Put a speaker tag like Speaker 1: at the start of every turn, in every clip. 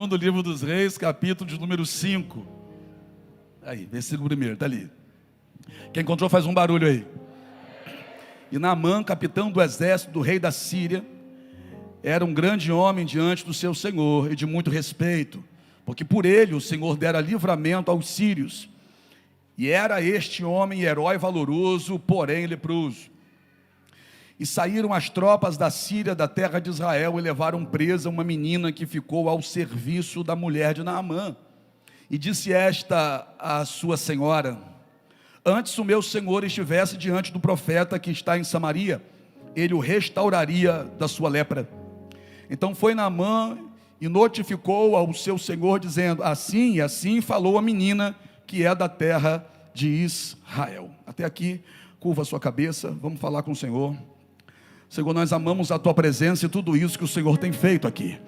Speaker 1: Do livro dos Reis, capítulo de número 5. Aí, versículo 1, está ali. Quem encontrou faz um barulho aí. E Naamã, capitão do exército do rei da Síria, era um grande homem diante do seu senhor e de muito respeito, porque por ele o Senhor dera livramento aos sírios. E era este homem herói valoroso, porém leproso. E saíram as tropas da Síria, da terra de Israel, e levaram presa uma menina que ficou ao serviço da mulher de Naamã. E disse esta à sua senhora: antes o meu senhor estivesse diante do profeta que está em Samaria, ele o restauraria da sua lepra. Então foi Naamã e notificou ao seu senhor, dizendo: assim e assim falou a menina que é da terra de Israel. Até aqui, curva a sua cabeça, vamos falar com o Senhor. Senhor, nós amamos a Tua presença e tudo isso que o Senhor tem feito aqui.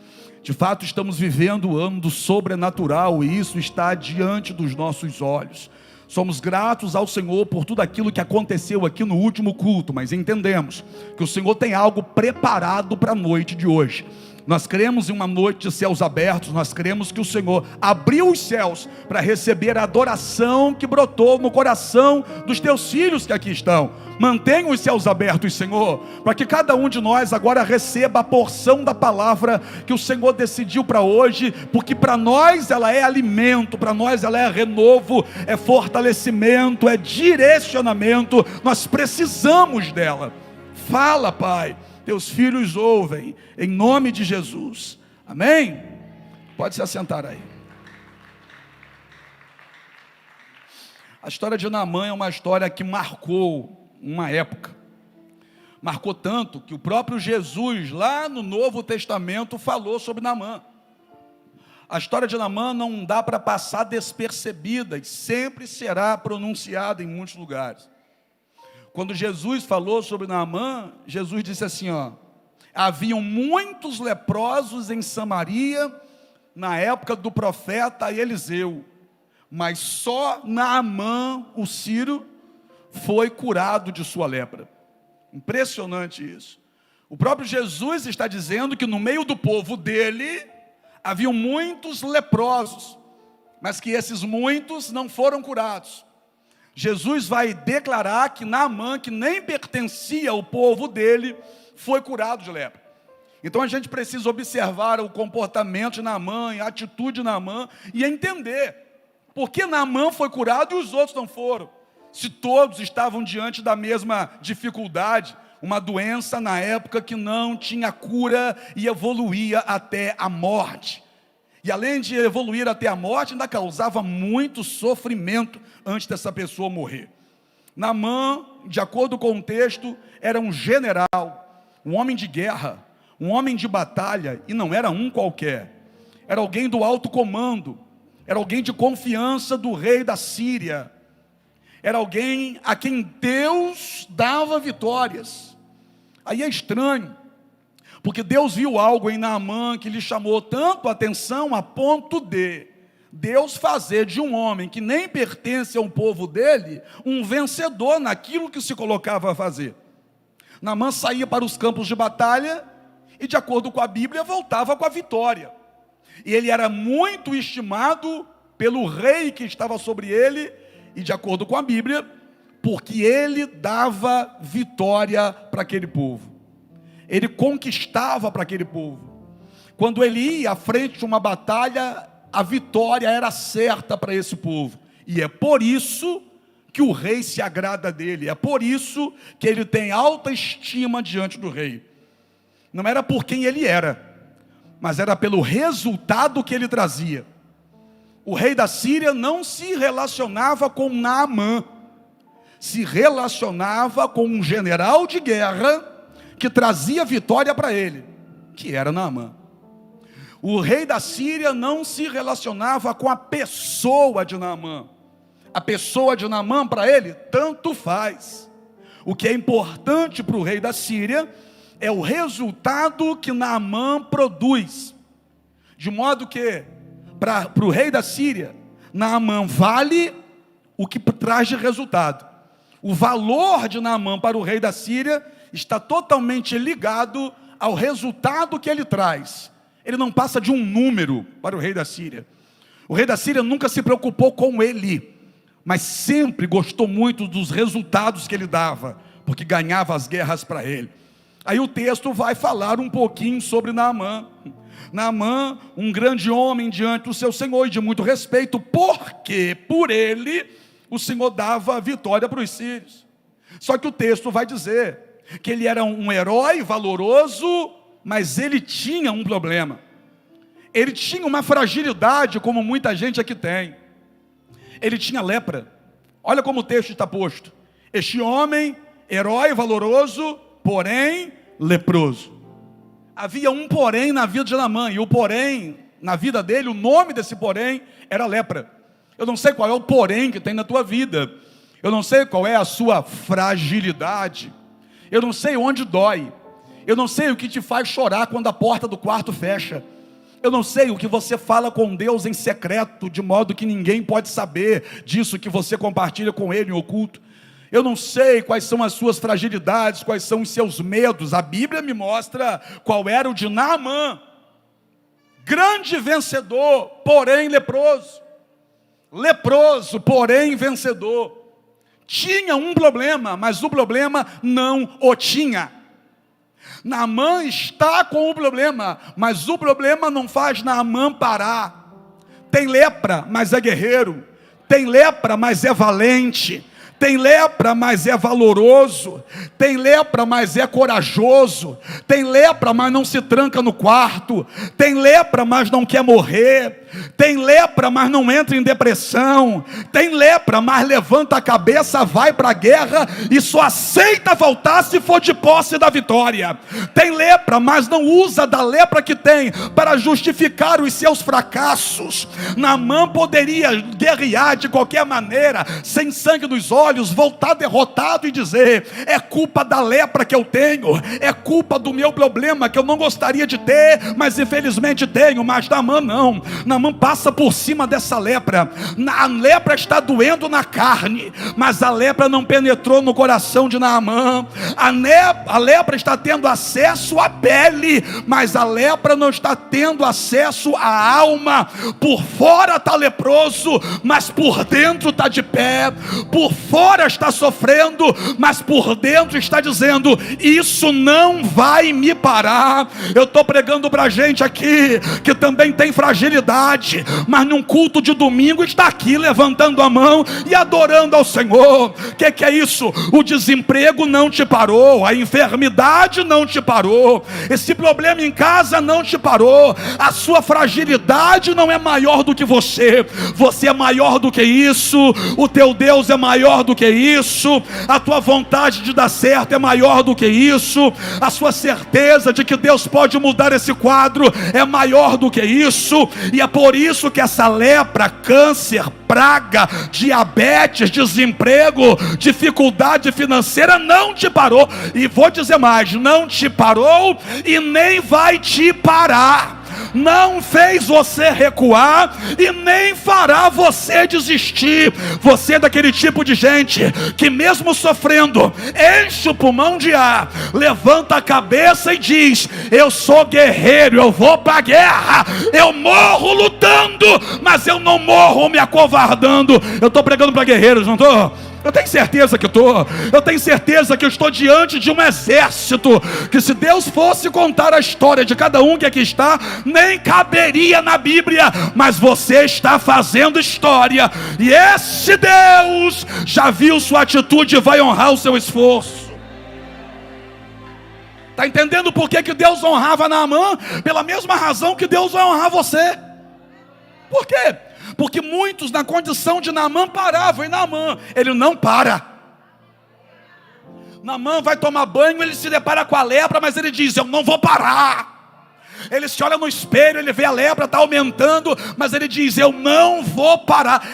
Speaker 1: De fato, estamos vivendo o ano do sobrenatural e isso está diante dos nossos olhos. Somos gratos ao Senhor por tudo aquilo que aconteceu aqui no último culto, mas entendemos que o Senhor tem algo preparado para a noite de hoje. Nós cremos em uma noite de céus abertos, nós cremos que o Senhor abriu os céus para receber a adoração que brotou no coração dos Teus filhos que aqui estão. Mantenha os céus abertos, Senhor, para que cada um de nós agora receba a porção da palavra que o Senhor decidiu para hoje, porque para nós ela é alimento, para nós ela é renovo, é fortalecimento, é direcionamento, nós precisamos dela. Fala, Pai. Teus filhos ouvem, em nome de Jesus, amém? Pode se assentar aí. A história de Naamã é uma história que marcou uma época, marcou tanto que o próprio Jesus, lá no Novo Testamento, falou sobre Naamã. A história de Naamã não dá para passar despercebida, e sempre será pronunciada em muitos lugares. Quando Jesus falou sobre Naamã, Jesus disse assim, haviam muitos leprosos em Samaria, na época do profeta Eliseu, mas só Naamã, o sírio, foi curado de sua lepra. Impressionante isso. O próprio Jesus está dizendo que no meio do povo dele, haviam muitos leprosos, mas que esses muitos não foram curados. Jesus vai declarar que Naamã, que nem pertencia ao povo dele, foi curado de lepra. Então a gente precisa observar o comportamento de Naamã, a atitude de Naamã e entender por que Naamã foi curado e os outros não foram. Se todos estavam diante da mesma dificuldade, uma doença na época que não tinha cura e evoluía até a morte. E além de evoluir até a morte, ainda causava muito sofrimento antes dessa pessoa morrer. Naamã, de acordo com o texto, era um general, um homem de guerra, um homem de batalha, e não era um qualquer. Era alguém do alto comando, era alguém de confiança do rei da Síria, era alguém a quem Deus dava vitórias. Aí é estranho, porque Deus viu algo em Naamã que lhe chamou tanto a atenção a ponto de Deus fazer de um homem que nem pertence ao povo dele, um vencedor naquilo que se colocava a fazer. Naamã saía para os campos de batalha e, de acordo com a Bíblia, voltava com a vitória. E ele era muito estimado pelo rei que estava sobre ele, e de acordo com a Bíblia, porque ele dava vitória para aquele povo. Ele conquistava para aquele povo. Quando ele ia à frente de uma batalha, a vitória era certa para esse povo. E é por isso que o rei se agrada dele. É por isso que ele tem alta estima diante do rei. Não era por quem ele era, mas era pelo resultado que ele trazia. O rei da Síria não se relacionava com Naamã, se relacionava com um general de guerra que trazia vitória para ele, que era Naamã. O rei da Síria não se relacionava com a pessoa de Naamã. A pessoa de Naamã para ele tanto faz. O que é importante para o rei da Síria é o resultado que Naamã produz. De modo que, para o rei da Síria, Naamã vale o que traz de resultado. O valor de Naamã para o rei da Síria está totalmente ligado ao resultado que ele traz. Ele não passa de um número para o rei da Síria. O rei da Síria nunca se preocupou com ele, mas sempre gostou muito dos resultados que ele dava, porque ganhava as guerras para ele. Aí o texto vai falar um pouquinho sobre Naamã. Naamã, um grande homem diante do seu Senhor e de muito respeito, porque por ele o Senhor dava vitória para os sírios. Só que o texto vai dizer que ele era um herói valoroso, mas ele tinha um problema. Ele tinha uma fragilidade, como muita gente aqui tem. Ele tinha lepra. Olha como o texto está posto. Este homem, herói valoroso, porém leproso. Havia um porém na vida de Naamã, e o porém na vida dele, o nome desse porém era lepra. Eu não sei qual é o porém que tem na tua vida. Eu não sei qual é a sua fragilidade. Eu não sei onde dói. Eu não sei o que te faz chorar quando a porta do quarto fecha. Eu não sei o que você fala com Deus em secreto, de modo que ninguém pode saber disso que você compartilha com Ele em oculto. Eu não sei quais são as suas fragilidades, quais são os seus medos. A Bíblia me mostra qual era o de Naamã. Grande vencedor, porém leproso. Leproso, porém vencedor. Tinha um problema, mas o problema não o tinha. Naamã está com o problema, mas o problema não faz Naamã parar. Tem lepra, mas é guerreiro. Tem lepra, mas é valente. Tem lepra, mas é valoroso. Tem lepra, mas é corajoso. Tem lepra, mas não se tranca no quarto. Tem lepra, mas não quer morrer. Tem lepra, mas não entra em depressão. Tem lepra, mas levanta a cabeça, vai para a guerra e só aceita voltar se for de posse da vitória. Tem lepra, mas não usa da lepra que tem para justificar os seus fracassos. Naamã poderia guerrear de qualquer maneira, sem sangue nos olhos, voltar derrotado e dizer: é culpa da lepra que eu tenho, é culpa do meu problema que eu não gostaria de ter, mas infelizmente tenho. Mas Naamã não. Naamã passa por cima dessa lepra. A lepra está doendo na carne, mas a lepra não penetrou no coração de Naamã. A lepra está tendo acesso à pele, mas a lepra não está tendo acesso à alma. Por fora está leproso, mas por dentro está de pé. Por fora está sofrendo, mas por dentro está dizendo: isso não vai me parar. Eu estou pregando para gente aqui que também tem fragilidade, mas num culto de domingo está aqui levantando a mão e adorando ao Senhor. O que é isso? O desemprego não te parou, a enfermidade não te parou, esse problema em casa não te parou, a sua fragilidade não é maior do que você. Você é maior do que isso, o teu Deus é maior do que isso, a tua vontade de dar certo é maior do que isso, a sua certeza de que Deus pode mudar esse quadro é maior do que isso. E é por isso que essa lepra, câncer, praga, diabetes, desemprego, dificuldade financeira não te parou. E vou dizer mais: não te parou e nem vai te parar. Não fez você recuar e nem fará você desistir. Você é daquele tipo de gente que mesmo sofrendo, enche o pulmão de ar, levanta a cabeça e diz: eu sou guerreiro, eu vou para a guerra, eu morro lutando, mas eu não morro me acovardando. Eu estou pregando para guerreiros, não estou? Eu tenho certeza que estou. Eu tenho certeza que eu estou diante de um exército, que se Deus fosse contar a história de cada um que aqui está, nem caberia na Bíblia. Mas você está fazendo história, e esse Deus já viu sua atitude e vai honrar o seu esforço. Está entendendo por que Deus honrava Naamã? Pela mesma razão que Deus vai honrar você. Por quê? Porque muitos na condição de Naamã paravam, e Naamã, ele não para. Naamã vai tomar banho, ele se depara com a lepra, mas ele diz: eu não vou parar. Ele se olha no espelho, ele vê a lepra, está aumentando, mas ele diz: eu não vou parar.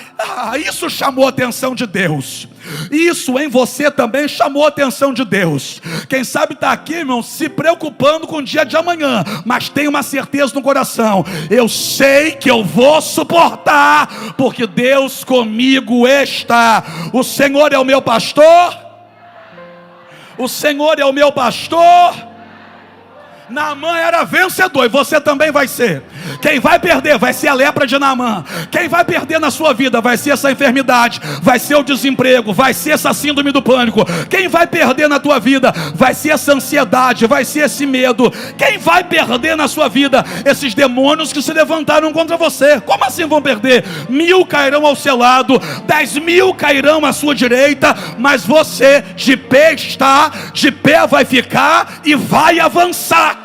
Speaker 1: Isso chamou a atenção de Deus. Isso em você também chamou a atenção de Deus. Quem sabe está aqui, irmão, se preocupando com o dia de amanhã, mas tem uma certeza no coração: eu sei que eu vou suportar, porque Deus comigo está. O Senhor é o meu pastor. O Senhor é o meu pastor. Naamã era vencedor e você também vai ser. Quem vai perder vai ser a lepra de Naamã. Quem vai perder na sua vida vai ser essa enfermidade, vai ser o desemprego, vai ser essa síndrome do pânico. Quem vai perder na tua vida vai ser essa ansiedade, vai ser esse medo. Quem vai perder na sua vida? Esses demônios que se levantaram contra você. Como assim vão perder? 1000 cairão ao seu lado, 10.000 cairão à sua direita, mas você de pé está, de pé vai ficar e vai avançar.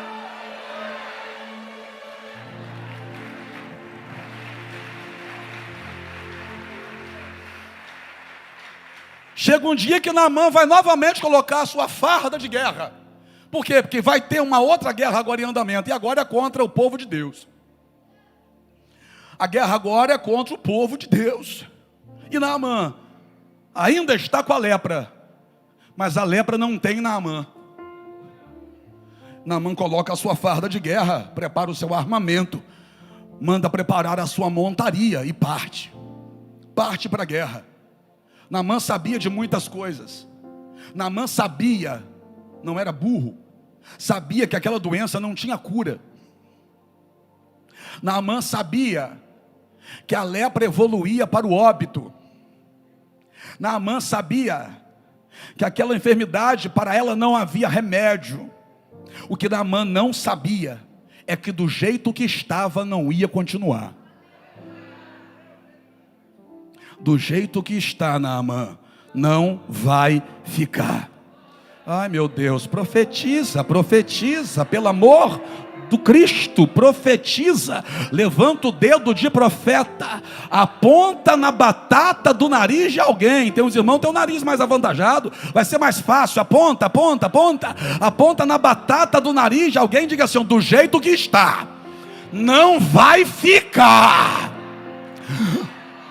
Speaker 1: Chega um dia que Naamã vai novamente colocar a sua farda de guerra. Por quê? Porque vai ter uma outra guerra agora em andamento. E agora é contra o povo de Deus. A guerra agora é contra o povo de Deus. E Naamã ainda está com a lepra. Mas a lepra não tem Naamã. Naamã coloca a sua farda de guerra, prepara o seu armamento, manda preparar a sua montaria e parte. Parte para a guerra. Naamã sabia de muitas coisas. Naamã sabia, não era burro, sabia que aquela doença não tinha cura. Naamã sabia que a lepra evoluía para o óbito. Naamã sabia que aquela enfermidade, para ela não havia remédio. O que Naamã não sabia é que do jeito que estava não ia continuar. Do jeito que está, Naamã, não vai ficar. Ai meu Deus, profetiza, profetiza, pelo amor do Cristo, profetiza, levanta o dedo de profeta, aponta na batata do nariz de alguém. Tem uns irmãos que tem o nariz mais avantajado, vai ser mais fácil, aponta, aponta, aponta, aponta na batata do nariz de alguém, diga assim, do jeito que está, não vai ficar.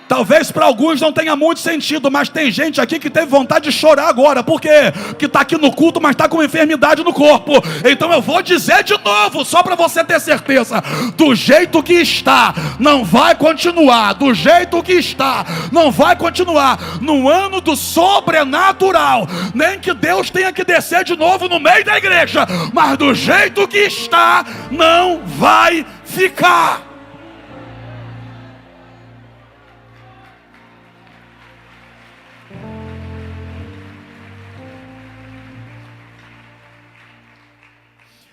Speaker 1: Talvez para alguns não tenha muito sentido, mas tem gente aqui que teve vontade de chorar agora. Por quê? Porque está aqui no culto, mas está com enfermidade no corpo. Então eu vou dizer de novo, só para você ter certeza. Do jeito que está, não vai continuar. Do jeito que está, não vai continuar. No ano do sobrenatural, nem que Deus tenha que descer de novo no meio da igreja, mas do jeito que está, não vai ficar.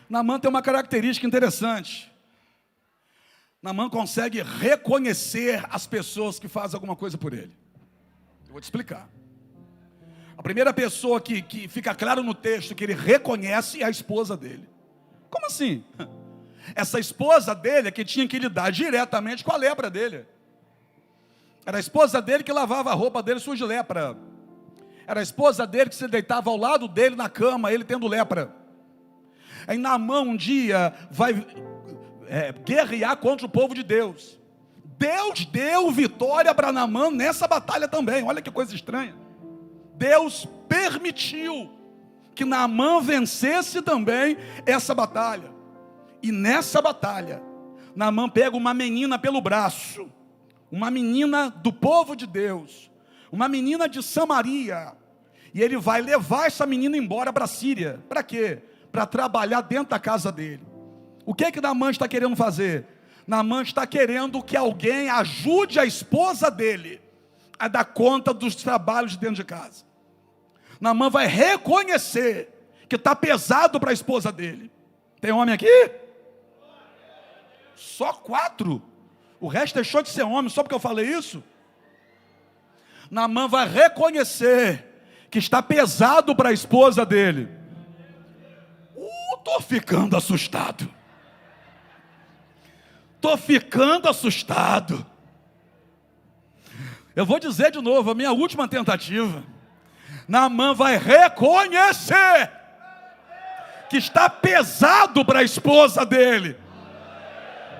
Speaker 1: Naamã tem uma característica interessante. Naamã consegue reconhecer as pessoas que fazem alguma coisa por ele. Eu vou te explicar. A primeira pessoa que fica claro no texto que ele reconhece é a esposa dele. Como assim? Essa esposa dele é que tinha que lidar diretamente com a lepra dele. Era a esposa dele que lavava a roupa dele suja de lepra. Era a esposa dele que se deitava ao lado dele na cama, ele tendo lepra. Aí Naamã um dia vai guerrear contra o povo de Deus. Deus deu vitória para Naamã nessa batalha também. Olha que coisa estranha. Deus permitiu que Naamã vencesse também essa batalha. E nessa batalha, Naamã pega uma menina pelo braço. Uma menina do povo de Deus. Uma menina de Samaria. E ele vai levar essa menina embora para a Síria. Para quê? Para trabalhar dentro da casa dele. O que é que Naamã está querendo fazer? Naamã está querendo que alguém ajude a esposa dele a dar conta dos trabalhos de dentro de casa. Naamã vai reconhecer que está pesado para a esposa dele. Tem homem aqui? Só 4. O resto deixou de ser homem só porque eu falei isso? Naamã vai reconhecer que está pesado para a esposa dele. Estou ficando assustado. Estou ficando assustado. Eu vou dizer de novo, a minha última tentativa. Naamã vai reconhecer que está pesado para a esposa dele.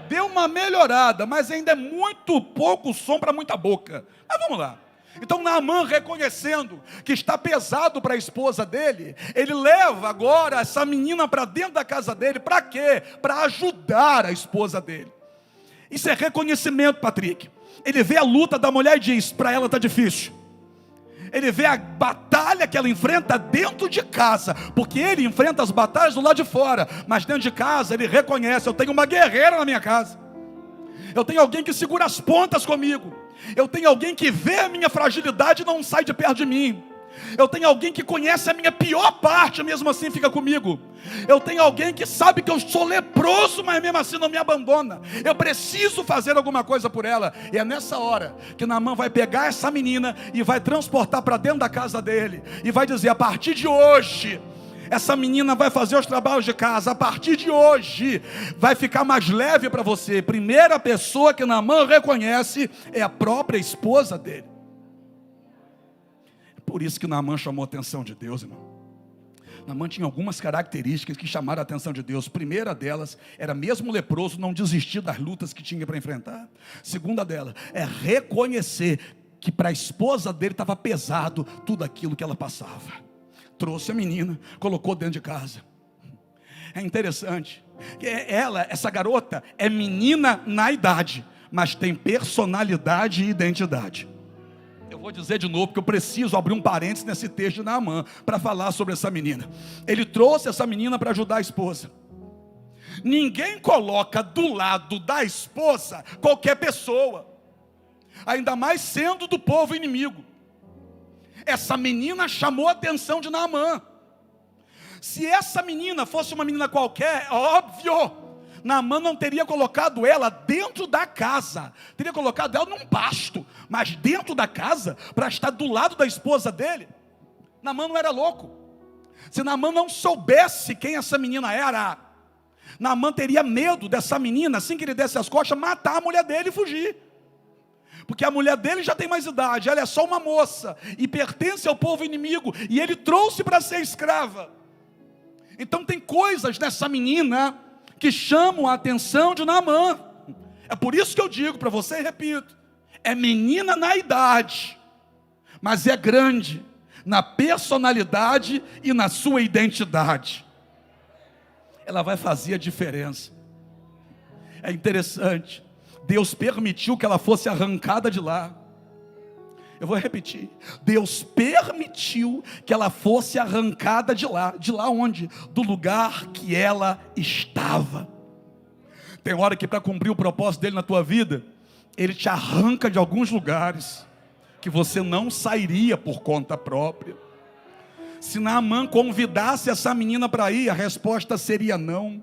Speaker 1: Deu uma melhorada, mas ainda é muito pouco som para muita boca. Mas vamos lá. Então Naamã, reconhecendo que está pesado para a esposa dele, ele leva agora essa menina para dentro da casa dele. Para quê? Para ajudar a esposa dele. Isso é reconhecimento, Patrick. Ele vê a luta da mulher e diz, para ela está difícil. Ele vê a batalha que ela enfrenta dentro de casa, porque ele enfrenta as batalhas do lado de fora, mas dentro de casa ele reconhece: eu tenho uma guerreira na minha casa, eu tenho alguém que segura as pontas comigo, eu tenho alguém que vê a minha fragilidade e não sai de perto de mim, eu tenho alguém que conhece a minha pior parte, mesmo assim fica comigo. Eu tenho alguém que sabe que eu sou leproso, mas mesmo assim não me abandona. Eu preciso fazer alguma coisa por ela. E é nessa hora que Naamã vai pegar essa menina e vai transportar para dentro da casa dele, e vai dizer: a partir de hoje, essa menina vai fazer os trabalhos de casa. A partir de hoje vai ficar mais leve para você. Primeira pessoa que Naamã reconhece é a própria esposa dele. Por isso que Naamã chamou a atenção de Deus, irmão. Naamã tinha algumas características que chamaram a atenção de Deus. Primeira delas era, mesmo leproso, não desistir das lutas que tinha para enfrentar. Segunda dela é reconhecer que para a esposa dele estava pesado tudo aquilo que ela passava. Trouxe a menina, colocou dentro de casa. É interessante que essa garota é menina na idade, mas tem personalidade e identidade. Eu vou dizer de novo, porque eu preciso abrir um parênteses nesse texto de Naamã para falar sobre essa menina. Ele trouxe essa menina para ajudar a esposa. Ninguém coloca do lado da esposa qualquer pessoa, ainda mais sendo do povo inimigo. Essa menina chamou a atenção de Naamã. Se essa menina fosse uma menina qualquer, óbvio, Naamã não teria colocado ela dentro da casa, teria colocado ela num pasto, mas dentro da casa, para estar do lado da esposa dele. Naamã não era louco. Se Naamã não soubesse quem essa menina era, Naamã teria medo dessa menina, assim que ele desse as costas, matar a mulher dele e fugir. Porque a mulher dele já tem mais idade, ela é só uma moça, e pertence ao povo inimigo, e ele trouxe para ser escrava. Então tem coisas nessa menina que chamam a atenção de Naamã. É por isso que eu digo para você e repito: é menina na idade, mas é grande na personalidade e na sua identidade. Ela vai fazer a diferença. É interessante, Deus permitiu que ela fosse arrancada de lá. Eu vou repetir: Deus permitiu que ela fosse arrancada de lá. De lá onde? Do lugar que ela estava. Tem hora que, para cumprir o propósito dele na tua vida, ele te arranca de alguns lugares que você não sairia por conta própria. Se Naamã convidasse essa menina para ir, a resposta seria não.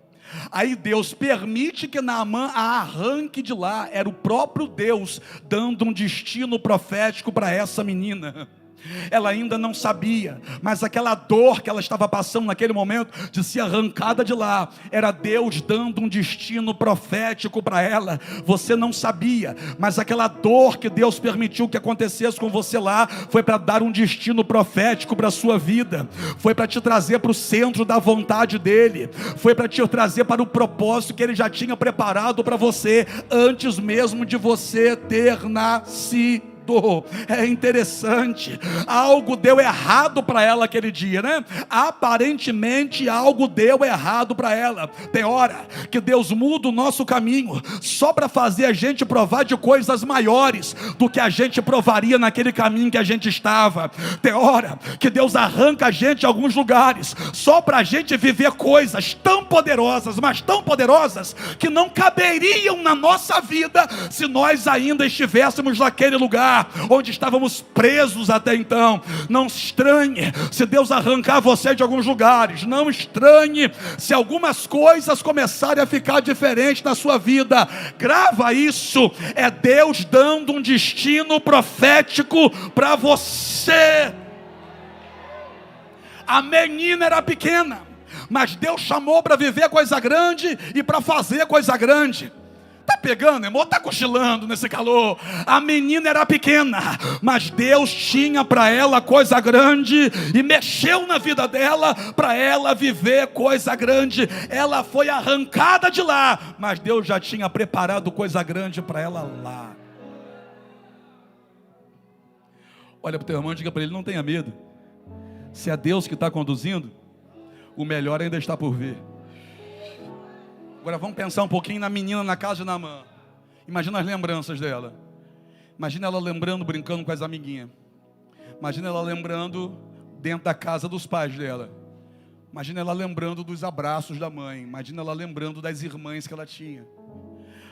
Speaker 1: Aí Deus permite que Naamã a arranque de lá. Era o próprio Deus dando um destino profético para essa menina. Ela ainda não sabia, mas aquela dor que ela estava passando naquele momento de ser arrancada de lá, era Deus dando um destino profético para ela. Você não sabia, mas aquela dor que Deus permitiu que acontecesse com você lá, foi para dar um destino profético para a sua vida, foi para te trazer para o centro da vontade dEle, foi para te trazer para o propósito que Ele já tinha preparado para você, antes mesmo de você ter nascido. É interessante, algo deu errado para ela aquele dia, né? Aparentemente algo deu errado para ela. Tem hora que Deus muda o nosso caminho só para fazer a gente provar de coisas maiores do que a gente provaria naquele caminho que a gente estava. Tem hora que Deus arranca a gente de alguns lugares só para a gente viver coisas tão poderosas, mas tão poderosas, que não caberiam na nossa vida se nós ainda estivéssemos naquele lugar onde estávamos presos até então. Não estranhe se Deus arrancar você de alguns lugares. Não estranhe se algumas coisas começarem a ficar diferentes na sua vida. Grava isso: é Deus dando um destino profético para você. A menina era pequena, mas Deus chamou para viver coisa grande e para fazer coisa grande. Está pegando, irmão? Está cochilando nesse calor? A menina era pequena, mas Deus tinha para ela coisa grande e mexeu na vida dela para ela viver coisa grande. Ela foi arrancada de lá, mas Deus já tinha preparado coisa grande para ela lá. Olha para o teu irmão e diga para ele: não tenha medo. Se é Deus que está conduzindo, o melhor ainda está por vir. Agora vamos pensar um pouquinho na menina na casa de Naamã. Imagina as lembranças dela. Imagina ela lembrando, brincando com as amiguinhas. Imagina ela lembrando dentro da casa dos pais dela. Imagina ela lembrando dos abraços da mãe. Imagina ela lembrando das irmãs que ela tinha.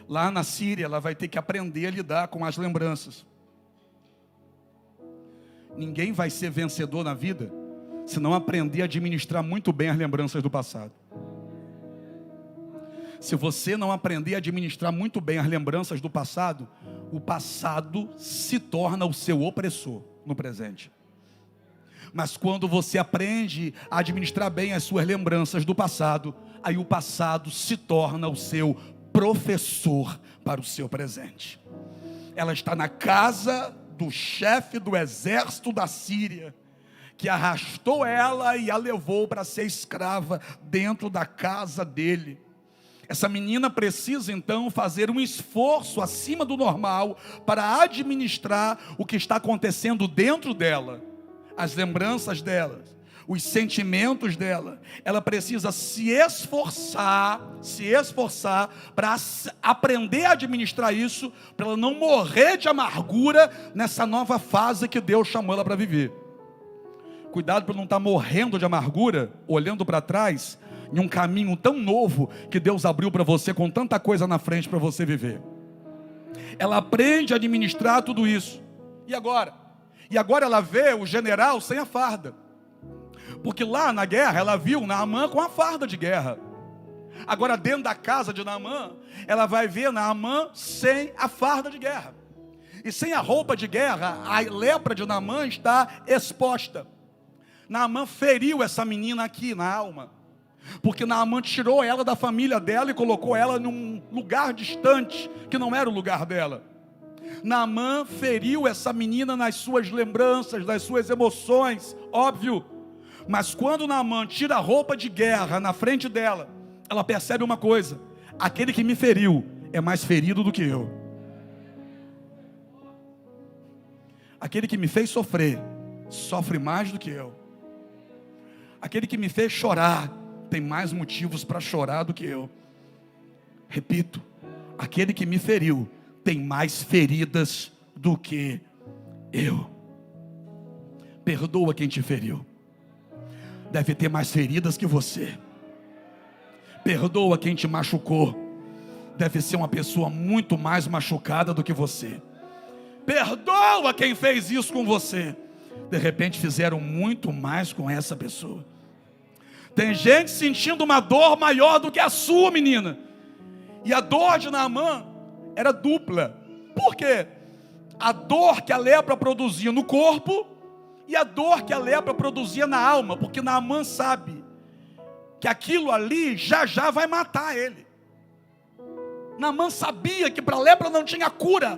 Speaker 1: Lá na Síria, ela vai ter que aprender a lidar com as lembranças. Ninguém vai ser vencedor na vida se não aprender a administrar muito bem as lembranças do passado. Se você não aprender a administrar muito bem as lembranças do passado, o passado se torna o seu opressor no presente. Mas quando você aprende a administrar bem as suas lembranças do passado, aí o passado se torna o seu professor para o seu presente. Ela está na casa do chefe do exército da Síria, que arrastou ela e a levou para ser escrava dentro da casa dele. Essa menina precisa então fazer um esforço acima do normal para administrar o que está acontecendo dentro dela, as lembranças dela, os sentimentos dela. Ela precisa se esforçar para aprender a administrar isso, para ela não morrer de amargura nessa nova fase que Deus chamou ela para viver. Cuidado para não estar morrendo de amargura, olhando para trás, em um caminho tão novo que Deus abriu para você, com tanta coisa na frente para você viver. Ela aprende a administrar tudo isso. E agora? E agora ela vê o general sem a farda. Porque lá na guerra ela viu Naamã com a farda de guerra. Agora dentro da casa de Naamã, ela vai ver Naamã sem a farda de guerra. E sem a roupa de guerra, a lepra de Naamã está exposta. Naamã feriu essa menina aqui na alma. Porque Naamã tirou ela da família dela e colocou ela num lugar distante, que não era o lugar dela. Naamã feriu essa menina nas suas lembranças, nas suas emoções, óbvio. Mas quando Naamã tira a roupa de guerra na frente dela, ela percebe uma coisa: aquele que me feriu é mais ferido do que eu. Aquele que me fez sofrer, sofre mais do que eu. Aquele que me fez chorar, tem mais motivos para chorar do que eu. Repito, aquele que me feriu tem mais feridas do que eu. Perdoa quem te feriu. Deve ter mais feridas que você. Perdoa quem te machucou. Deve ser uma pessoa muito mais machucada do que você. Perdoa quem fez isso com você. De repente fizeram muito mais com essa pessoa. Tem gente sentindo uma dor maior do que a sua, menina. E a dor de Naamã era dupla. Por quê? A dor que a lepra produzia no corpo e a dor que a lepra produzia na alma. Porque Naamã sabe que aquilo ali já já vai matar ele. Naamã sabia que para a lepra não tinha cura.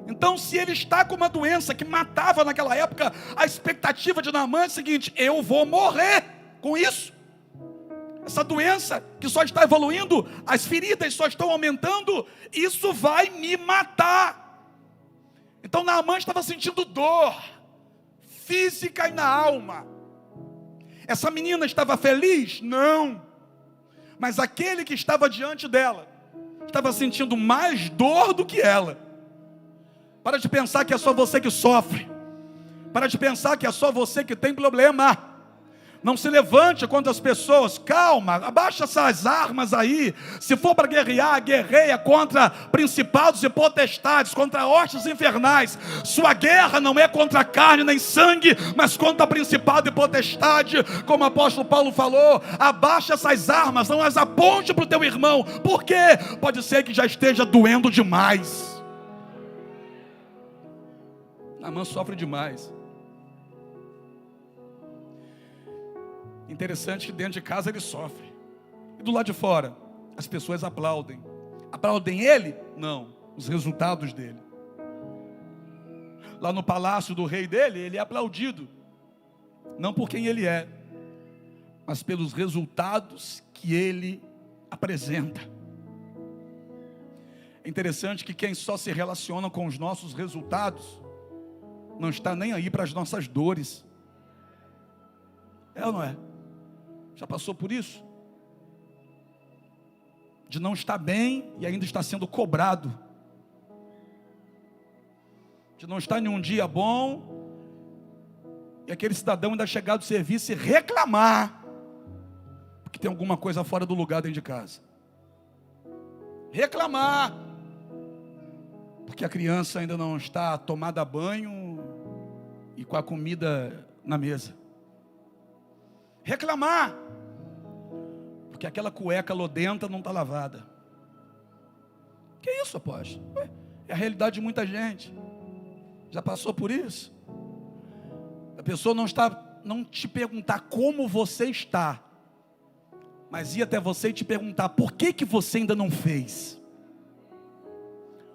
Speaker 1: Então, se ele está com uma doença que matava naquela época, a expectativa de Naamã é a seguinte: eu vou morrer com isso. Essa doença que só está evoluindo, as feridas só estão aumentando, isso vai me matar. Então Naamã estava sentindo dor física e na alma. Essa menina estava feliz? Não. Mas aquele que estava diante dela estava sentindo mais dor do que ela. Para de pensar que é só você que sofre. Para de pensar que é só você que tem problema. Não se levante contra as pessoas. Calma, abaixa essas armas aí. Se for para guerrear, guerreia contra principados e potestades, contra hostes infernais. Sua guerra não é contra carne nem sangue, mas contra principado e potestade. Como o apóstolo Paulo falou, abaixa essas armas, não as aponte para o teu irmão. Por quê? Pode ser que já esteja doendo demais. Naamã sofre demais. Interessante que dentro de casa ele sofre. E do lado de fora, as pessoas aplaudem. Aplaudem ele? Não, os resultados dele. Lá no palácio do rei dele, ele é aplaudido. Não por quem ele é, mas pelos resultados que ele apresenta. É interessante que quem só se relaciona com os nossos resultados não está nem aí para as nossas dores. É ou não é? Já passou por isso? De não estar bem e ainda está sendo cobrado. De não estar em um dia bom E aquele cidadão ainda chegar do serviço e reclamar, porque tem alguma coisa fora do lugar dentro de casa. Reclamar, porque a criança ainda não está tomada banho e com a comida na mesa. Reclamar, porque aquela cueca lodenta não está lavada. Que isso, apóstolo? É a realidade de muita gente. Já passou por isso? A pessoa não te perguntar como você está, mas ir até você e te perguntar por que você ainda não fez.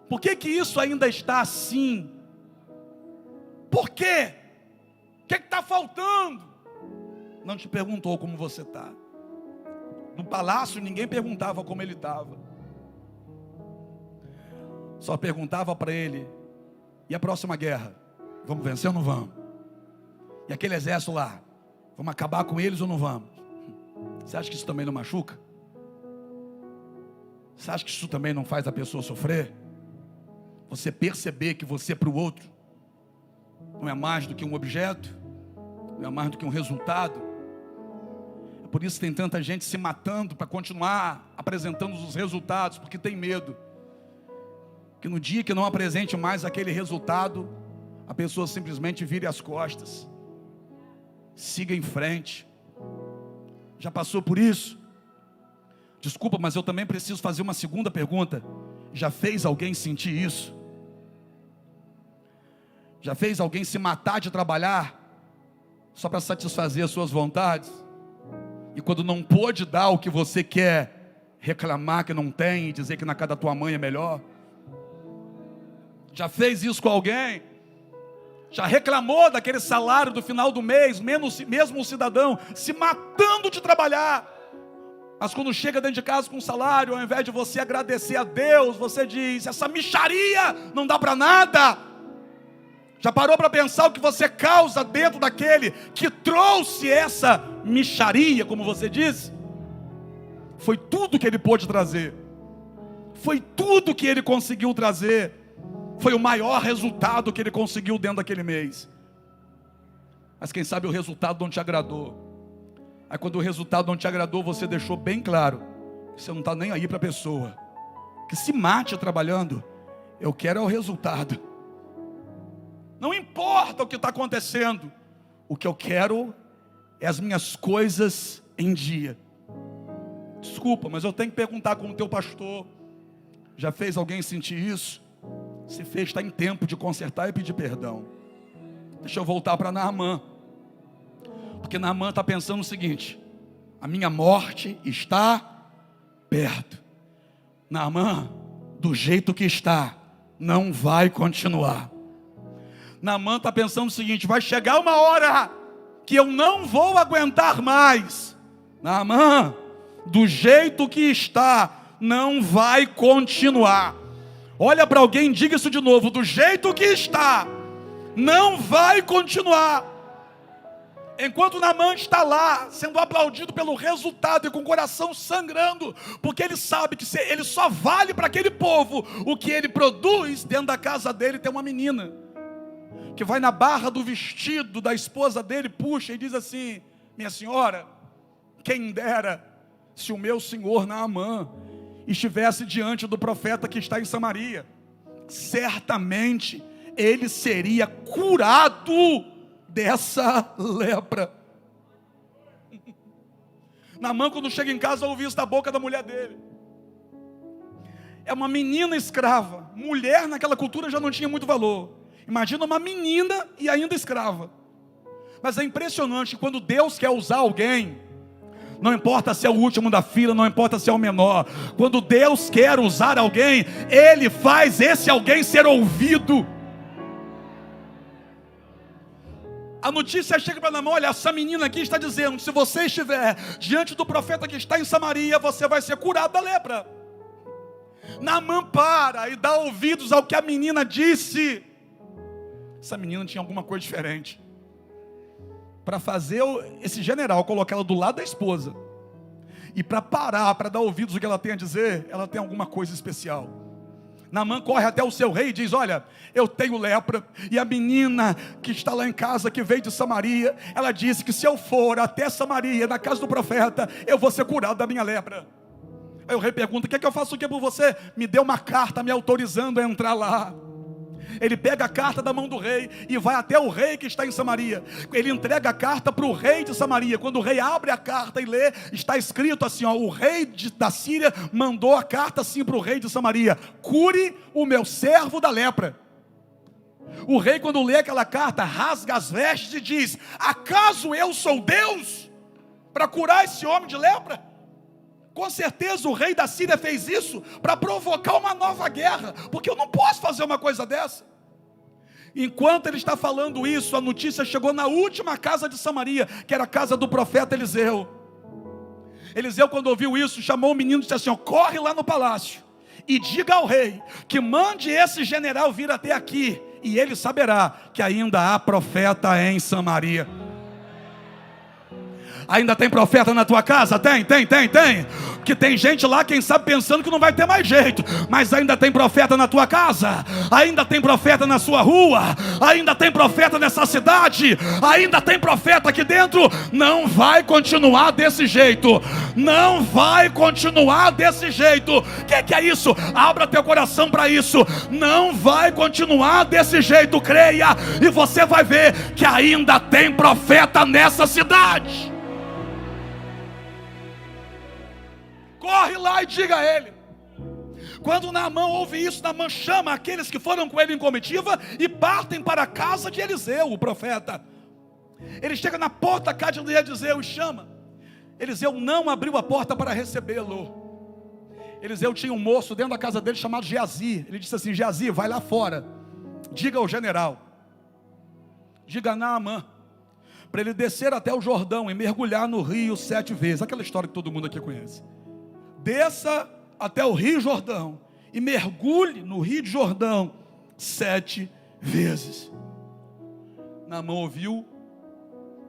Speaker 1: Por que isso ainda está assim? Por quê? O que está faltando? Não te perguntou como você está. No palácio ninguém perguntava como ele estava. Só perguntava para ele: e a próxima guerra? Vamos vencer ou não vamos? E aquele exército lá, vamos acabar com eles ou não vamos? Você acha que isso também não machuca? Você acha que isso também não faz a pessoa sofrer? Você perceber que você para o outro não é mais do que um objeto, não é mais do que um resultado. É por isso que tem tanta gente se matando para continuar apresentando os resultados, porque tem medo que no dia que não apresente mais aquele resultado, a pessoa simplesmente vire as costas, siga em frente. Já passou por isso? Desculpa, mas eu também preciso fazer uma segunda pergunta. Já fez alguém sentir isso? Já fez alguém se matar de trabalhar só para satisfazer as suas vontades? E quando não pôde dar o que você quer, reclamar que não tem e dizer que na casa da tua mãe é melhor? Já fez isso com alguém? Já reclamou daquele salário do final do mês, mesmo o cidadão se matando de trabalhar, mas quando chega dentro de casa com um salário, ao invés de você agradecer a Deus, você diz: essa mixaria não dá para nada. Já parou para pensar o que você causa dentro daquele que trouxe essa mixaria, como você disse? Foi tudo que ele pôde trazer, foi tudo que ele conseguiu trazer. Foi o maior resultado que ele conseguiu dentro daquele mês. Mas quem sabe o resultado não te agradou. Aí quando o resultado não te agradou, você deixou bem claro que você não está nem aí para a pessoa, que se mate trabalhando. Eu quero é o resultado. Não importa o que está acontecendo. O que eu quero é as minhas coisas em dia. Desculpa, mas eu tenho que perguntar como teu pastor. Já fez alguém sentir isso? Se fez, está em tempo de consertar e pedir perdão. Deixa eu voltar para Naamã. Porque Naamã está pensando o seguinte: a minha morte está perto. Naamã, do jeito que está, não vai continuar. Naamã está pensando o seguinte: vai chegar uma hora que eu não vou aguentar mais. Naamã, do jeito que está, não vai continuar. Olha para alguém e diga isso de novo: do jeito que está, não vai continuar. Enquanto Naamã está lá, sendo aplaudido pelo resultado e com o coração sangrando, porque ele sabe que ele só vale para aquele povo o que ele produz. Dentro da casa dele tem uma menina que vai na barra do vestido da esposa dele, puxa e diz assim: minha senhora, quem dera se o meu senhor Naamã estivesse diante do profeta que está em Samaria, certamente ele seria curado dessa lepra. Naamã, quando chega em casa, ouve isso da boca da mulher dele. É uma menina escrava. Mulher naquela cultura já não tinha muito valor. Imagina uma menina e ainda escrava. Mas é impressionante, quando Deus quer usar alguém, não importa se é o último da fila, não importa se é o menor, quando Deus quer usar alguém, Ele faz esse alguém ser ouvido. A notícia chega para Naamã: olha, essa menina aqui está dizendo, se você estiver diante do profeta que está em Samaria, você vai ser curado da lepra. Naamã para e dá ouvidos ao que a menina disse. Essa menina tinha alguma coisa diferente. Para fazer esse general colocar ela do lado da esposa, e para parar, para dar ouvidos ao que ela tem a dizer, ela tem alguma coisa especial. Naamã corre até o seu rei e diz: olha, eu tenho lepra, e a menina que está lá em casa, que veio de Samaria, ela disse que se eu for até Samaria, na casa do profeta, eu vou ser curado da minha lepra. Aí o rei pergunta: quer que eu faça o que por você? Me dê uma carta me autorizando a entrar lá. Ele pega a carta da mão do rei e vai até o rei que está em Samaria. Ele entrega a carta para o rei de Samaria. Quando o rei abre a carta e lê, está escrito assim, ó: o rei da Síria mandou a carta assim para o rei de Samaria: cure o meu servo da lepra. O rei, quando lê aquela carta, rasga as vestes e diz: acaso eu sou Deus para curar esse homem de lepra? Com certeza o rei da Síria fez isso para provocar uma nova guerra, porque eu não posso fazer uma coisa dessa. Enquanto ele está falando isso, a notícia chegou na última casa de Samaria, que era a casa do profeta Eliseu. Eliseu, quando ouviu isso, chamou o menino e disse assim: corre lá no palácio e diga ao rei que mande esse general vir até aqui, e ele saberá que ainda há profeta em Samaria. Ainda tem profeta na tua casa? Tem. Que tem gente lá, quem sabe, pensando que não vai ter mais jeito. Mas ainda tem profeta na tua casa. Ainda tem profeta na sua rua. Ainda tem profeta nessa cidade. Ainda tem profeta aqui dentro. Não vai continuar desse jeito. Não vai continuar desse jeito. O que é isso? Abra teu coração para isso. Não vai continuar desse jeito. Creia e você vai ver que ainda tem profeta nessa cidade. Corre lá e diga a ele. Quando Naamã ouve isso, Naamã chama aqueles que foram com ele em comitiva e partem para a casa de Eliseu, o profeta. Ele chega na porta da casa de Eliseu e chama. Eliseu não abriu a porta para recebê-lo. Eliseu tinha um moço dentro da casa dele chamado Geazi. Ele disse assim: Geazi, vai lá fora, diga ao general, diga a Naamã, para ele descer até o Jordão e mergulhar no rio 7 vezes. Aquela história que todo mundo aqui conhece. Desça até o rio Jordão e mergulhe no rio de Jordão 7 vezes. Naamã ouviu,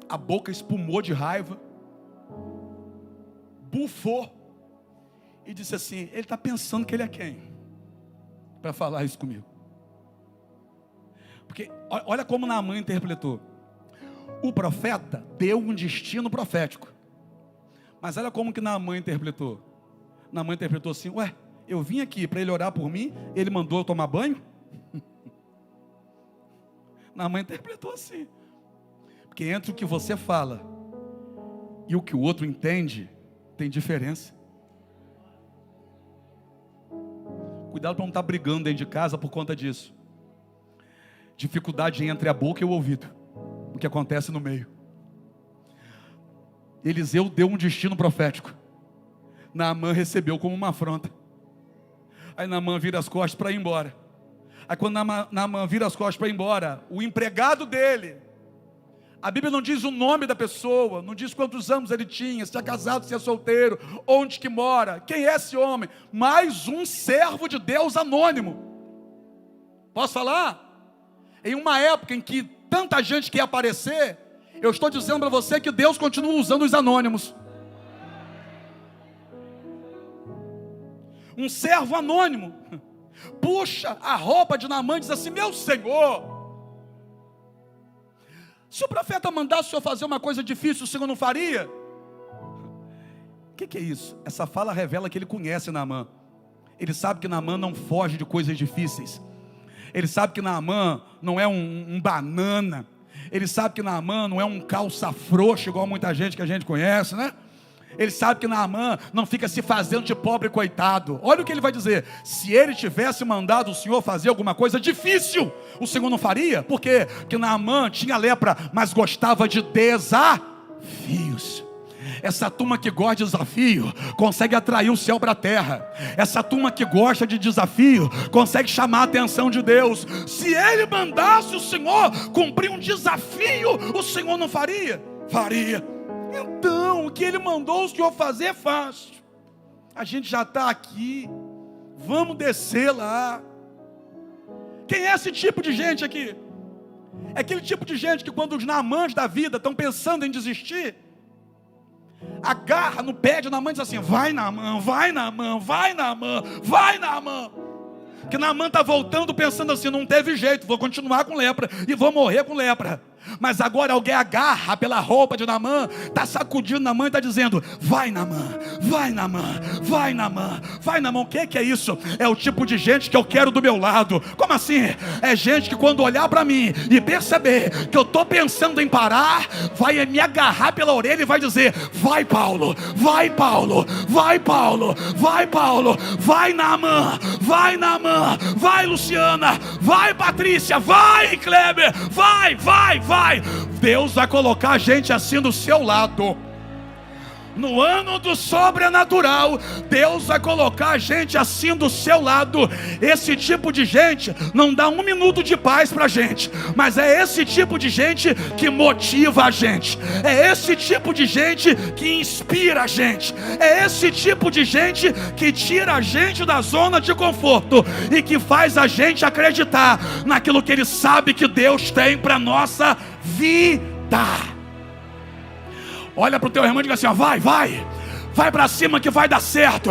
Speaker 1: a boca espumou de raiva, bufou e disse assim: ele está pensando que ele é quem para falar isso comigo? Porque olha como Naamã interpretou. O profeta deu um destino profético, mas olha como que Naamã interpretou. Naamã interpretou assim: ué, eu vim aqui para ele orar por mim, ele mandou eu tomar banho? Naamã interpretou assim, porque entre o que você fala e o que o outro entende, tem diferença. Cuidado para não estar brigando dentro de casa por conta disso. Dificuldade entre a boca e o ouvido, o que acontece no meio. Eliseu deu um destino profético, Naamã recebeu como uma afronta. Aí Naamã vira as costas para ir embora. Aí quando Naamã vira as costas para ir embora, o empregado dele, a Bíblia não diz o nome da pessoa, não diz quantos anos ele tinha, se é casado, se é solteiro, onde que mora, quem é esse homem, mais um servo de Deus anônimo. Posso falar? Em uma época em que tanta gente quer aparecer, eu estou dizendo para você que Deus continua usando os anônimos. Um servo anônimo puxa a roupa de Naamã e diz assim: meu senhor, se o profeta mandasse o senhor fazer uma coisa difícil, o senhor não faria? O que é isso? Essa fala revela que ele conhece Naamã. Ele sabe que Naamã não foge de coisas difíceis. Ele sabe que Naamã não é um banana. Ele sabe que Naamã não é um calça frouxa, igual muita gente que a gente conhece, né? Ele sabe que Naamã não fica se fazendo de pobre coitado. Olha o que ele vai dizer: se ele tivesse mandado o Senhor fazer alguma coisa difícil, o Senhor não faria. Por quê? Porque Naamã tinha lepra, mas gostava de desafios. Essa turma que gosta de desafio consegue atrair o céu para a terra. Essa turma que gosta de desafio consegue chamar a atenção de Deus. Se ele mandasse o Senhor cumprir um desafio, o Senhor não faria? Faria. Então, o que ele mandou o Senhor fazer é fácil. A gente já está aqui, vamos descer lá. Quem é esse tipo de gente aqui? É aquele tipo de gente que quando os Naamãs da vida estão pensando em desistir, agarra no pé de Naamã e diz assim: vai Naamã, vai Naamã, vai Naamã, vai Naamã. que Naamã está voltando pensando assim: não teve jeito, vou continuar com lepra e vou morrer com lepra. Mas agora alguém agarra pela roupa de Naamã, está sacudindo Naamã e está dizendo: vai Naamã, vai Naamã, vai Naamã, vai Naamã. O que é isso? É o tipo de gente que eu quero do meu lado. Como assim? É gente que quando olhar para mim e perceber que eu estou pensando em parar, vai me agarrar pela orelha e vai dizer: vai Paulo, vai Paulo, vai Paulo, vai Paulo, vai Naamã, vai Naamã, vai Luciana, vai Patrícia, vai Kleber, vai, vai, vai. Deus vai colocar a gente assim do seu lado. No ano do sobrenatural, Deus vai colocar a gente assim do seu lado. Esse tipo de gente não dá um minuto de paz pra gente, mas é esse tipo de gente que motiva a gente, é esse tipo de gente que inspira a gente, é esse tipo de gente que tira a gente da zona de conforto e que faz a gente acreditar naquilo que ele sabe que Deus tem pra nossa vida. Olha para o teu irmão e diga assim: ó, vai para cima que vai dar certo,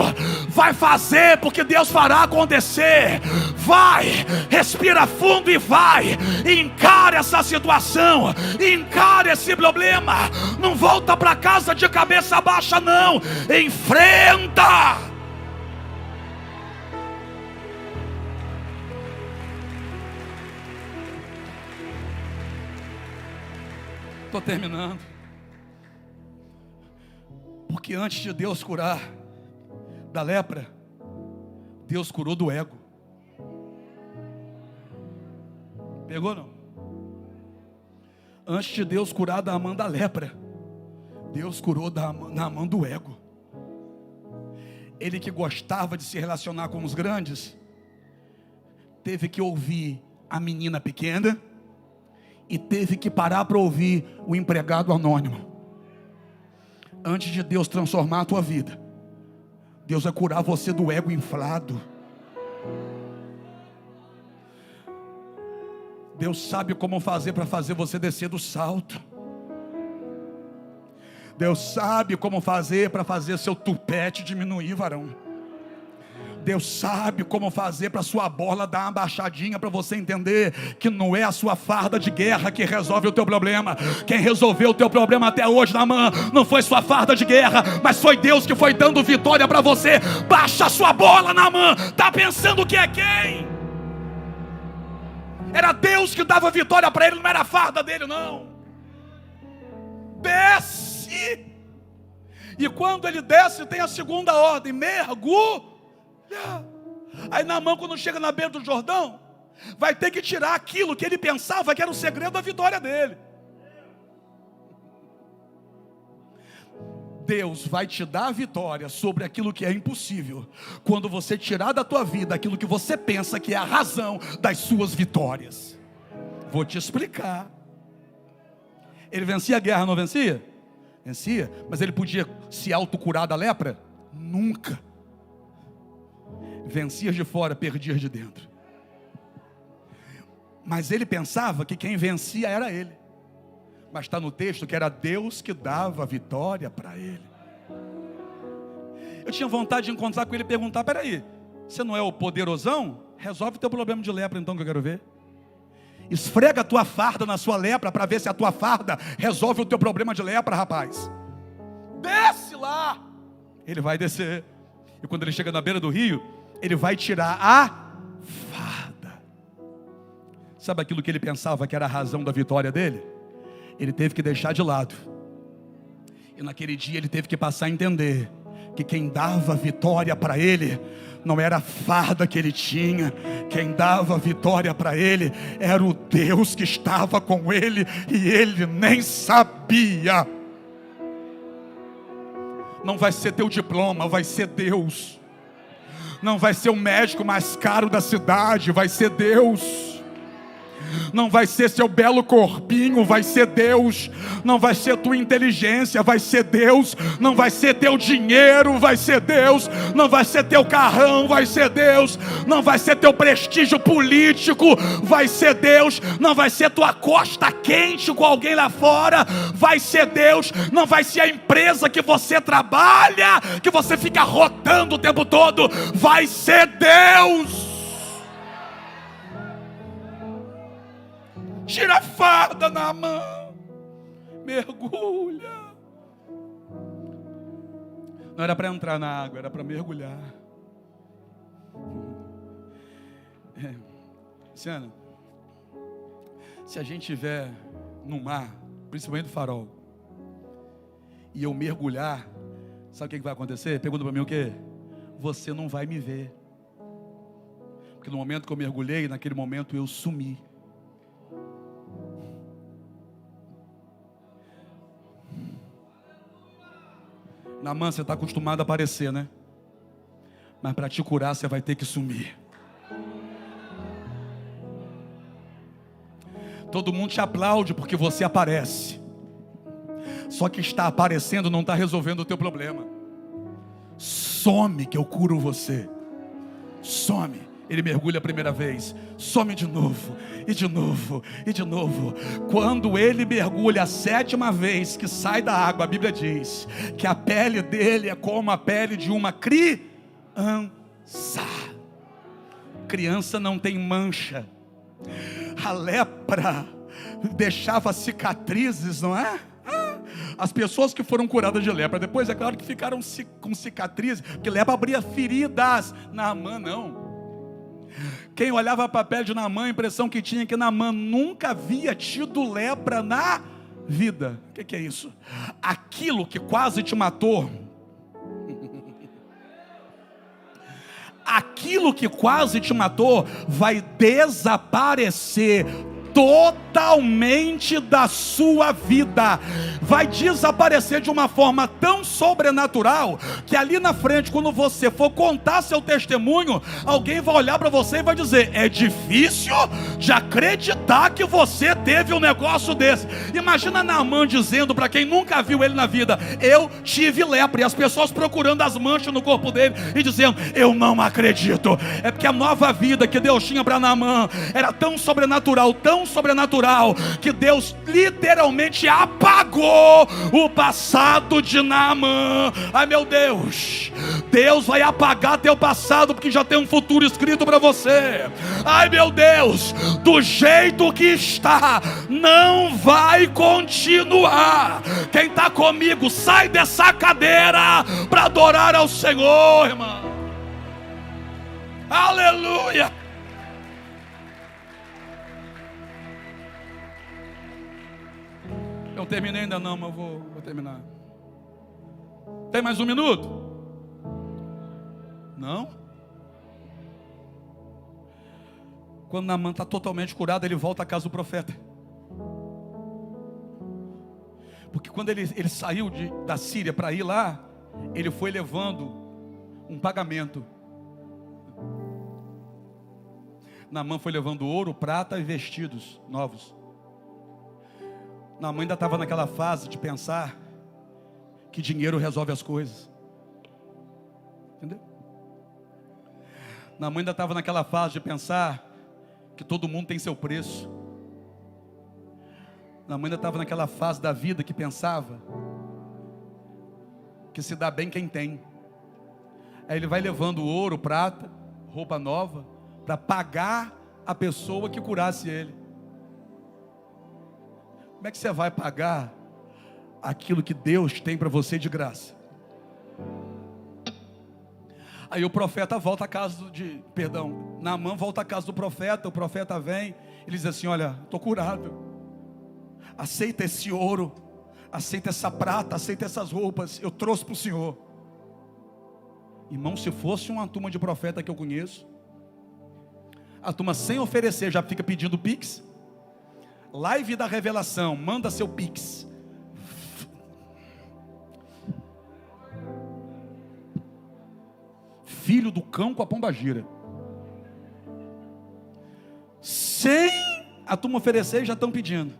Speaker 1: vai fazer porque Deus fará acontecer, vai, respira fundo e vai, encara essa situação, encara esse problema, não volta para casa de cabeça baixa não, enfrenta. Estou terminando. Porque antes de Deus curar da lepra, Deus curou do ego. Pegou não? Antes de Deus curar Naamã da lepra, Deus curou Naamã do ego. Ele que gostava de se relacionar com os grandes, teve que ouvir a menina pequena e teve que parar para ouvir o empregado anônimo. Antes de Deus transformar a tua vida, Deus vai curar você do ego inflado. Deus sabe como fazer para fazer você descer do salto. Deus sabe como fazer para fazer seu tupete diminuir, varão. Deus sabe como fazer para sua bola dar uma baixadinha, para você entender que não é a sua farda de guerra que resolve o teu problema. Quem resolveu o teu problema até hoje, Naamã, não foi sua farda de guerra, mas foi Deus que foi dando vitória para você. Baixa a sua bola, Naamã. Tá pensando que é quem? Era Deus que dava vitória para ele, não era a farda dele não. Desce. E quando ele desce, tem a segunda ordem: mergulha. Aí Naamã, quando chega na beira do Jordão, vai ter que tirar aquilo que ele pensava que era o segredo da vitória dele. Deus vai te dar a vitória sobre aquilo que é impossível, quando você tirar da tua vida aquilo que você pensa que é a razão das suas vitórias. Vou te explicar. Ele vencia a guerra, não vencia? Vencia, mas ele podia se autocurar da lepra? Nunca. Vencias de fora, perdias de dentro. Mas ele pensava que quem vencia era ele. Mas está no texto que era Deus que dava a vitória para ele. Eu tinha vontade de encontrar com ele e perguntar: peraí, você não é o poderosão? Resolve o teu problema de lepra então, que eu quero ver. Esfrega a tua farda na sua lepra para ver se a tua farda resolve o teu problema de lepra, rapaz. Desce lá. Ele vai descer. E quando ele chega na beira do rio, ele vai tirar a farda. Sabe aquilo que ele pensava que era a razão da vitória dele? Ele teve que deixar de lado. E naquele dia ele teve que passar a entender que quem dava vitória para ele não era a farda que ele tinha. Quem dava vitória para ele era o Deus que estava com ele, e ele nem sabia. Não vai ser teu diploma, vai ser Deus. Não vai ser o médico mais caro da cidade, vai ser Deus. Não vai ser seu belo corpinho, vai ser Deus. Não vai ser tua inteligência, vai ser Deus. Não vai ser teu dinheiro, vai ser Deus. Não vai ser teu carrão, vai ser Deus. Não vai ser teu prestígio político, vai ser Deus. Não vai ser tua costa quente com alguém lá fora, vai ser Deus. Não vai ser a empresa que você trabalha, que você fica rotando o tempo todo, vai ser Deus. Tira a farda, Naamã. Mergulha. Não era para entrar na água, era para mergulhar. Luciana, se a gente estiver no mar, principalmente no farol, e eu mergulhar, sabe o que vai acontecer? Pergunta para mim o quê? Você não vai me ver. Porque no momento que eu mergulhei, naquele momento eu sumi. Naamã, você está acostumado a aparecer, né? Mas para te curar, você vai ter que sumir. Todo mundo te aplaude porque você aparece. Só que está aparecendo não está resolvendo o teu problema. Some que eu curo você. Some. Ele mergulha a primeira vez, some de novo, e de novo, e de novo. Quando ele mergulha a 7ª vez que sai da água, a Bíblia diz que a pele dele é como a pele de uma criança. Criança não tem mancha. A lepra deixava cicatrizes, não é? As pessoas que foram curadas de lepra, depois é claro que ficaram com cicatrizes, porque lepra abria feridas. Naamã não. Quem olhava para a pele de Naamã, a impressão que tinha que Naamã nunca havia tido lepra na vida. O que é isso? Aquilo que quase te matou, aquilo que quase te matou, vai desaparecer totalmente da sua vida. Vai desaparecer de uma forma tão sobrenatural que ali na frente, quando você for contar seu testemunho, alguém vai olhar para você e vai dizer: é difícil de acreditar que você teve um negócio desse. Imagina Naamã dizendo para quem nunca viu ele na vida: eu tive lepra, e as pessoas procurando as manchas no corpo dele e dizendo: eu não acredito. É porque a nova vida que Deus tinha para Naamã era tão sobrenatural, que Deus literalmente apagou o passado de Naamã. Ai meu Deus, Deus vai apagar teu passado porque já tem um futuro escrito para você. Ai meu Deus, do jeito que está, não vai continuar. Quem está comigo, sai dessa cadeira para adorar ao Senhor, irmão. Aleluia. Eu terminei ainda não, mas vou terminar. Tem mais um minuto? Não? Quando Naamã está totalmente curado, ele volta à casa do profeta. Porque quando ele saiu da Síria para ir lá, ele foi levando um pagamento. Naamã foi levando ouro, prata e vestidos novos. Naamã ainda estava naquela fase de pensar que dinheiro resolve as coisas. Entendeu? Naamã ainda estava naquela fase de pensar que todo mundo tem seu preço. Naamã ainda estava naquela fase da vida que pensava que se dá bem quem tem. Aí ele vai levando ouro, prata, roupa nova, para pagar a pessoa que curasse ele. Como é que você vai pagar aquilo que Deus tem para você de graça? Aí o profeta volta à casa Naamã volta à casa do profeta. O profeta vem, ele diz assim: olha, estou curado, aceita esse ouro, aceita essa prata, aceita essas roupas, eu trouxe para o Senhor. Irmão, se fosse uma turma de profeta que eu conheço, a turma sem oferecer já fica pedindo pix. Live da revelação, manda seu pix. Filho do cão com a pomba gira. Sem a turma oferecer, já estão pedindo.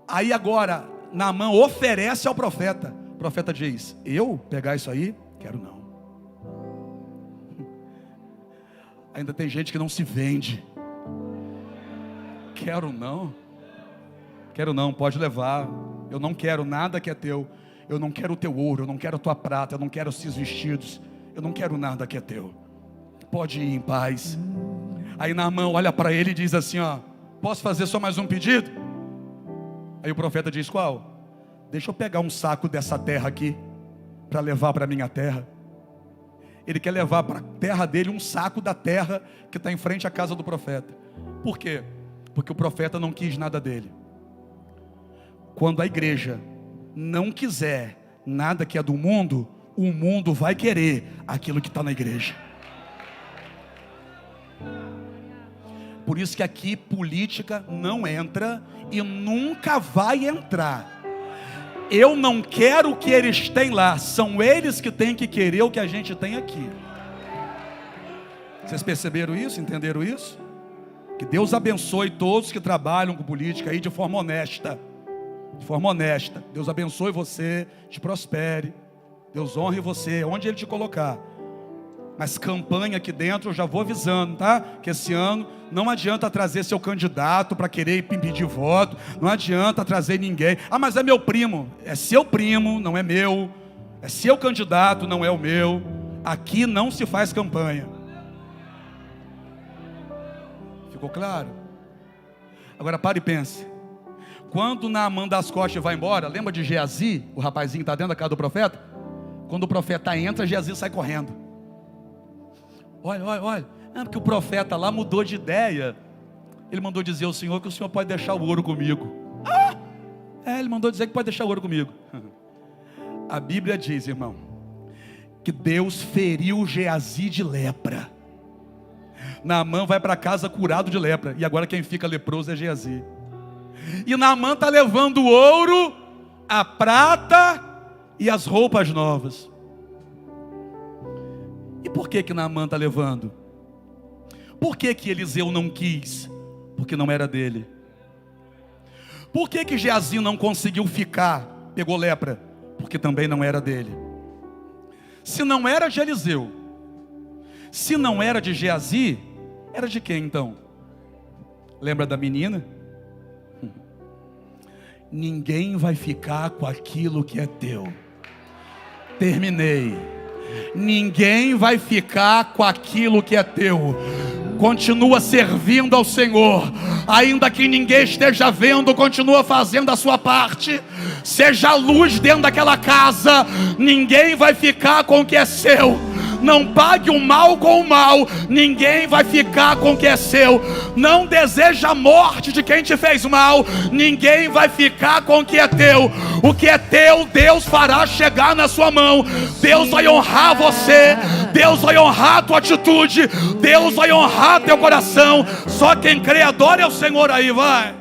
Speaker 1: Aí agora Naamã oferece ao profeta. O profeta diz: eu pegar isso aí? Quero não. Ainda tem gente que não se vende. Quero não, pode levar. Eu não quero nada que é teu. Eu não quero o teu ouro, eu não quero a tua prata, eu não quero esses vestidos, eu não quero nada que é teu. Pode ir em paz. Aí Naamã olha para ele e diz assim: ó, Posso fazer só mais um pedido? Aí o profeta diz: qual? Deixa eu pegar um saco dessa terra aqui, para levar para a minha terra. Ele quer levar para a terra dele um saco da terra que está em frente à casa do profeta. Por quê? Porque o profeta não quis nada dele. Quando a igreja não quiser nada que é do mundo, o mundo vai querer aquilo que está na igreja. Por isso que aqui política não entra e nunca vai entrar. Eu não quero o que eles têm lá, são eles que têm que querer o que a gente tem aqui. Vocês perceberam isso? Entenderam isso? Que Deus abençoe todos que trabalham com política aí de forma honesta. De forma honesta. Deus abençoe você, te prospere. Deus honre você, onde Ele te colocar. Mas campanha aqui dentro, eu já vou avisando, tá? Que esse ano não adianta trazer seu candidato para querer impedir voto. Não adianta trazer ninguém. Ah, mas é meu primo. É seu primo, não é meu. É seu candidato, não é o meu. Aqui não se faz campanha. Ficou claro? Agora pare e pense. Quando Naamã das costas vai embora, lembra de Geazi, o rapazinho que está dentro da casa do profeta? Quando o profeta entra, Geazi sai correndo. Olha. É porque o profeta lá mudou de ideia. Ele mandou dizer ao Senhor que o Senhor pode deixar o ouro comigo. Ele mandou dizer que pode deixar o ouro comigo. A Bíblia diz, irmão, que Deus feriu Geazi de lepra. Naamã vai para casa curado de lepra. E agora quem fica leproso é Geazi. E Naamã está levando o ouro, a prata e as roupas novas. E por que Naamã está levando? Por que Eliseu não quis? Porque não era dele. Por que Geazi não conseguiu ficar? Pegou lepra? Porque também não era dele. Se não era de Eliseu, se não era de Geazi, era de quem então? Lembra da menina? Ninguém vai ficar com aquilo que é teu. Terminei. Ninguém vai ficar com aquilo que é teu. Continua servindo ao Senhor, ainda que ninguém esteja vendo, continua fazendo a sua parte. Seja a luz dentro daquela casa. Ninguém vai ficar com o que é seu. Não pague o mal com o mal. Ninguém vai ficar com o que é seu. Não deseja a morte de quem te fez mal. Ninguém vai ficar com o que é teu. O que é teu, Deus fará chegar na sua mão. Deus vai honrar você. Deus vai honrar a tua atitude. Deus vai honrar teu coração. Só quem crê, adore ao Senhor aí, vai.